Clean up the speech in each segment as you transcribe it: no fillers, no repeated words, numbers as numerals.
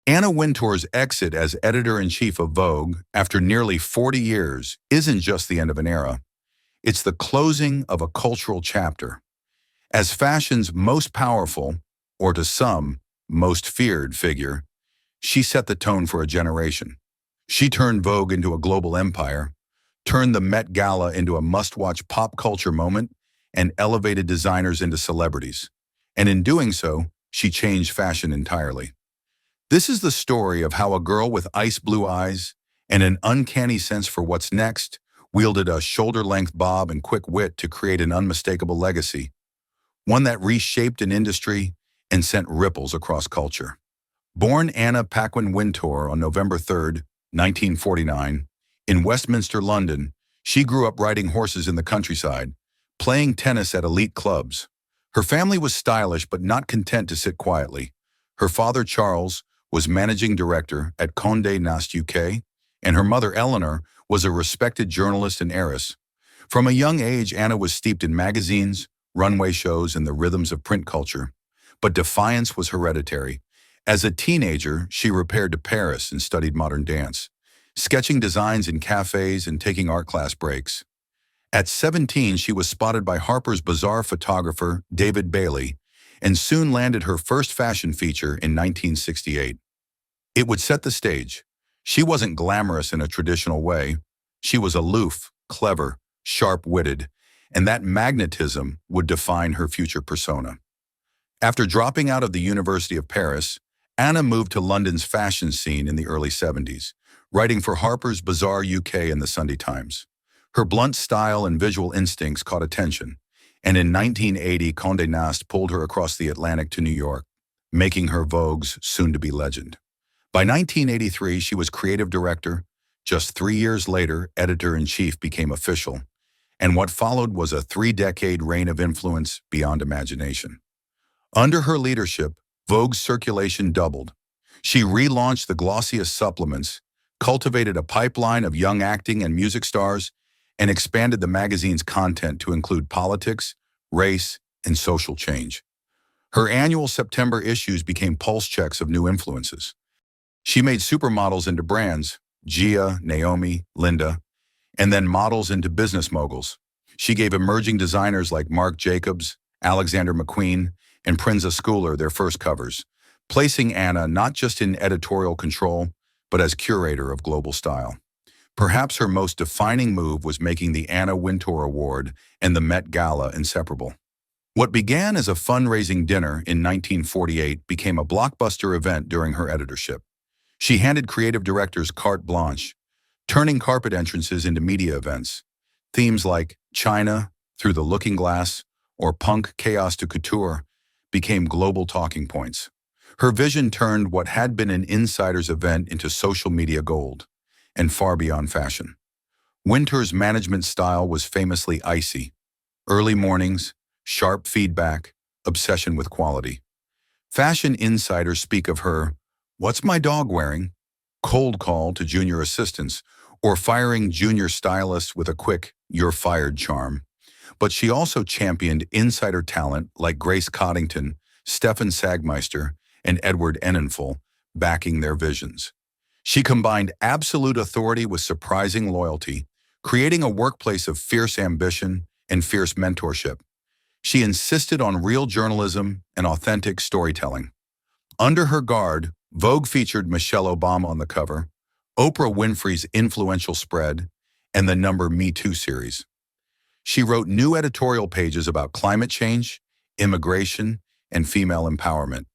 Anna Wintour's exit as editor-in-chief of Vogue after nearly 40 years isn't just the end of an era. It's the closing of a cultural chapter. As fashion's most powerful, or to some, most feared figure, she set the tone for a generation. She turned Vogue into a global empire, turned the Met Gala into a must-watch pop culture moment, and elevated designers into celebrities. And in doing so, she changed fashion entirely. This is the story of how a girl with ice blue eyes and an uncanny sense for what's next wielded a shoulder-length bob and quick wit to create an unmistakable legacy, one that reshaped an industry and sent ripples across culture. Born Anna Paquin Wintour on November 3, 1949, in Westminster, London, she grew up riding horses in the countryside, playing tennis at elite clubs. Her family was stylish but not content to sit quietly. Her father, Charles, was managing director at Condé Nast UK, and her mother, Eleanor, was a respected journalist and heiress. From a young age, Anna was steeped in magazines, runway shows, and the rhythms of print culture. But defiance was hereditary. As a teenager, she repaired to Paris and studied modern dance, sketching designs in cafes and taking art class breaks. At 17, she was spotted by Harper's Bazaar photographer David Bailey and soon landed her first fashion feature in 1968. It would set the stage. She wasn't glamorous in a traditional way. She was aloof, clever, sharp-witted, and that magnetism would define her future persona. After dropping out of the University of Paris, Anna moved to London's fashion scene in the early 70s, writing for Harper's Bazaar UK and the Sunday Times. Her blunt style and visual instincts caught attention, and in 1980, Condé Nast pulled her across the Atlantic to New York, making her Vogue's soon-to-be legend. By 1983, she was creative director. Just 3 years later, editor-in-chief became official, and what followed was a 3-decade reign of influence beyond imagination. Under her leadership, Vogue's circulation doubled. She relaunched the glossiest supplements, cultivated a pipeline of young acting and music stars, and expanded the magazine's content to include politics, race, and social change. Her annual September issues became pulse checks of new influences. She made supermodels into brands, Gia, Naomi, Linda, and then models into business moguls. She gave emerging designers like Marc Jacobs, Alexander McQueen, and Prinza Schouler their first covers, placing Anna not just in editorial control, but as curator of global style. Perhaps her most defining move was making the Anna Wintour Award and the Met Gala inseparable. What began as a fundraising dinner in 1948 became a blockbuster event during her editorship. She handed creative directors carte blanche, turning carpet entrances into media events. Themes like China, Through the Looking Glass, or Punk Chaos to Couture became global talking points. Her vision turned what had been an insider's event into social media gold, and far beyond fashion. Wintour's management style was famously icy. Early mornings, sharp feedback, obsession with quality. Fashion insiders speak of her, "What's my dog wearing?" cold call to junior assistants, or firing junior stylists with a quick, "You're fired" charm. But she also championed insider talent like Grace Coddington, Stefan Sagmeister, and Edward Enninful, backing their visions. She combined absolute authority with surprising loyalty, creating a workplace of fierce ambition and fierce mentorship. She insisted on real journalism and authentic storytelling. Under her guard, Vogue featured Michelle Obama on the cover, Oprah Winfrey's influential spread, and the number Me Too series. She wrote new editorial pages about climate change, immigration, and female empowerment,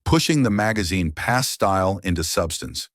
pushing the magazine past style into substance.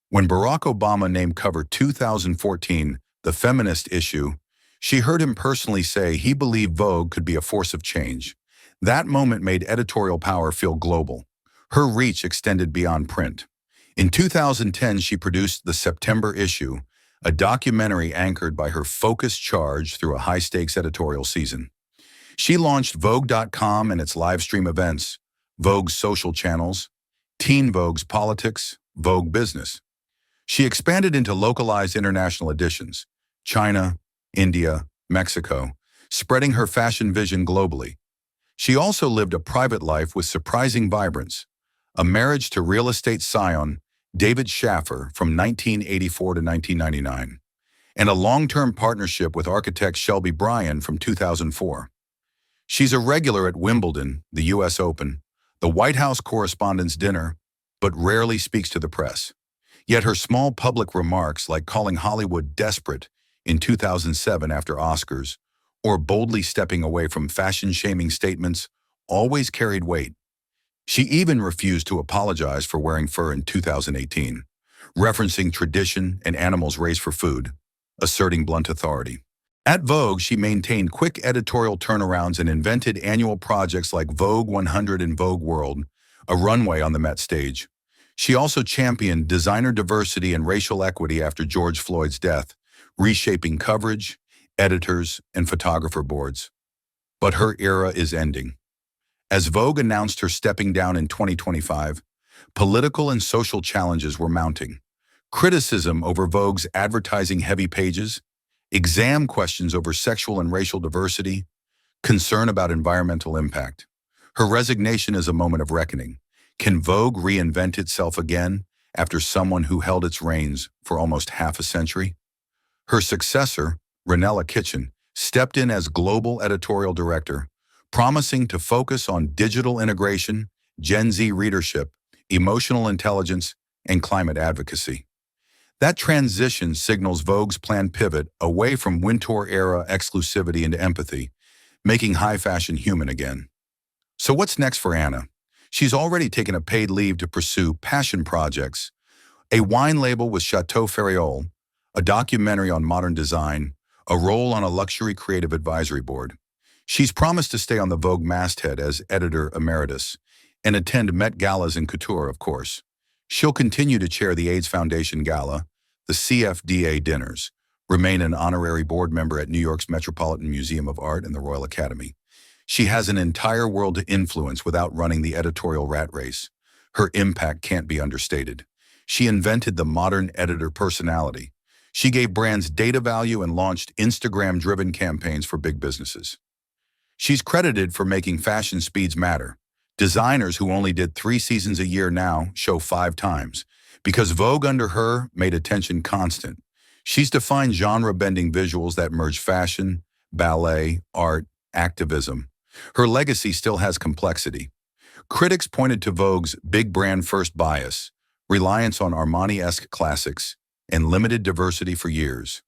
When Barack Obama named cover 2014 the feminist issue, she heard him personally say he believed Vogue could be a force of change. That moment made editorial power feel global. Her reach extended beyond print. In 2010, she produced the September issue, a documentary anchored by her focused charge through a high-stakes editorial season. She launched Vogue.com and its live stream events, Vogue's social channels, Teen Vogue's politics, Vogue business. She expanded into localized international editions, China, India, Mexico, spreading her fashion vision globally. She also lived a private life with surprising vibrance, a marriage to real estate scion David Schaffer from 1984 to 1999, and a long-term partnership with architect Shelby Bryan from 2004. She's a regular at Wimbledon, the U.S. Open, the White House Correspondents' Dinner, but rarely speaks to the press. Yet her small public remarks, like calling Hollywood desperate in 2007 after Oscars, or boldly stepping away from fashion-shaming statements, always carried weight. She even refused to apologize for wearing fur in 2018, referencing tradition and animals raised for food, asserting blunt authority. At Vogue, she maintained quick editorial turnarounds and invented annual projects like Vogue 100 and Vogue World, a runway on the Met stage. She also championed designer diversity and racial equity after George Floyd's death, reshaping coverage, editors, and photographer boards. But her era is ending. As Vogue announced her stepping down in 2025, political and social challenges were mounting. Criticism over Vogue's advertising-heavy pages, exam questions over sexual and racial diversity, concern about environmental impact. Her resignation is a moment of reckoning. Can Vogue reinvent itself again after someone who held its reins for almost half a century? Her successor, Ranella Kitchen, stepped in as global editorial director, promising to focus on digital integration, Gen Z readership, emotional intelligence, and climate advocacy. That transition signals Vogue's planned pivot away from Wintour-era exclusivity into empathy, making high fashion human again. So what's next for Anna? She's already taken a paid leave to pursue passion projects, a wine label with Chateau Ferriol, a documentary on modern design, a role on a luxury creative advisory board. She's promised to stay on the Vogue masthead as editor emeritus and attend Met Galas and couture, of course. She'll continue to chair the AIDS Foundation Gala, the CFDA dinners, remain an honorary board member at New York's Metropolitan Museum of Art and the Royal Academy. She has an entire world to influence without running the editorial rat race. Her impact can't be understated. She invented the modern editor personality. She gave brands data value and launched Instagram-driven campaigns for big businesses. She's credited for making fashion speeds matter. Designers who only did 3 seasons a year now show 5 times, because Vogue under her made attention constant. She's defined genre-bending visuals that merge fashion, ballet, art, activism. Her legacy still has complexity. Critics pointed to Vogue's big brand first bias, reliance on Armani-esque classics, and limited diversity for years.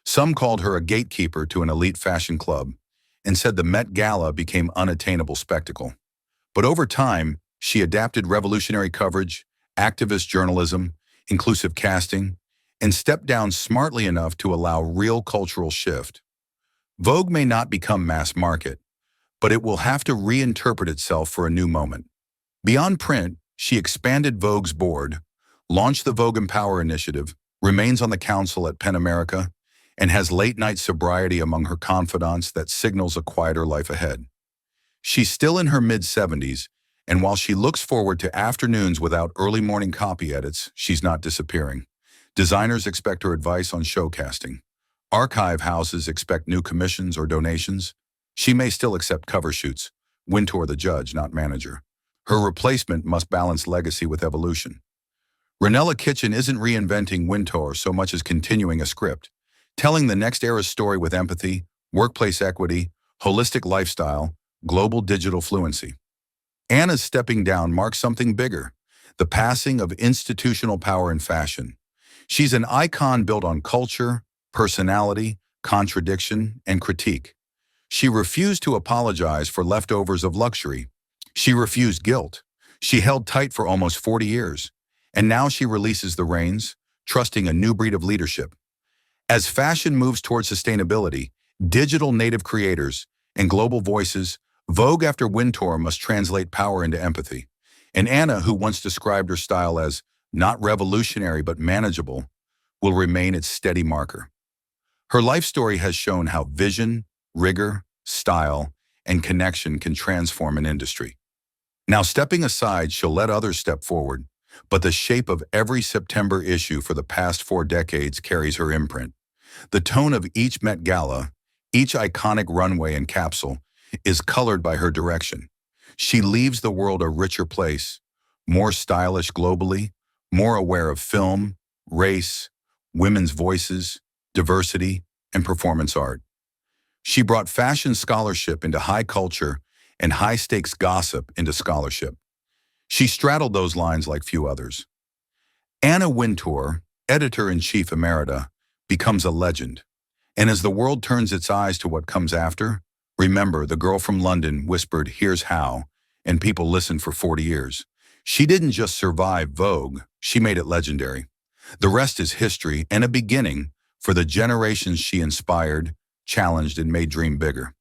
Some called her a gatekeeper to an elite fashion club, and said the Met Gala became unattainable spectacle. But over time, she adapted revolutionary coverage, activist journalism, inclusive casting, and stepped down smartly enough to allow real cultural shift. Vogue may not become mass market, but it will have to reinterpret itself for a new moment. Beyond print, she expanded Vogue's board, launched the Vogue Empower initiative, remains on the council at PEN America, and has late-night sobriety among her confidants that signals a quieter life ahead. She's still in her mid-70s, and while she looks forward to afternoons without early morning copy edits, she's not disappearing. Designers expect her advice on show casting. Archive houses expect new commissions or donations. She may still accept cover shoots, Wintour the judge, not manager. Her replacement must balance legacy with evolution. Ranella Kitchen isn't reinventing Wintour so much as continuing a script, telling the next era's story with empathy, workplace equity, holistic lifestyle, global digital fluency. Anna's stepping down marks something bigger, the passing of institutional power in fashion. She's an icon built on culture, personality, contradiction, and critique. She refused to apologize for leftovers of luxury. She refused guilt. She held tight for almost 40 years. And now she releases the reins, trusting a new breed of leadership. As fashion moves toward sustainability, digital native creators, and global voices, Vogue after Wintour must translate power into empathy. And Anna, who once described her style as not revolutionary but manageable, will remain its steady marker. Her life story has shown how vision, rigor, style, and connection can transform an industry. Now, stepping aside, she'll let others step forward, but the shape of every September issue for the past 4 decades carries her imprint. The tone of each Met Gala, each iconic runway and capsule, is colored by her direction. She leaves the world a richer place, more stylish globally, more aware of film, race, women's voices, diversity, and performance art. She brought fashion scholarship into high culture and high-stakes gossip into scholarship. She straddled those lines like few others. Anna Wintour, editor-in-chief emerita, becomes a legend. And as the world turns its eyes to what comes after, remember, the girl from London whispered, "Here's how," and people listened for 40 years. She didn't just survive Vogue, she made it legendary. The rest is history and a beginning for the generations she inspired, challenged, and made dream bigger.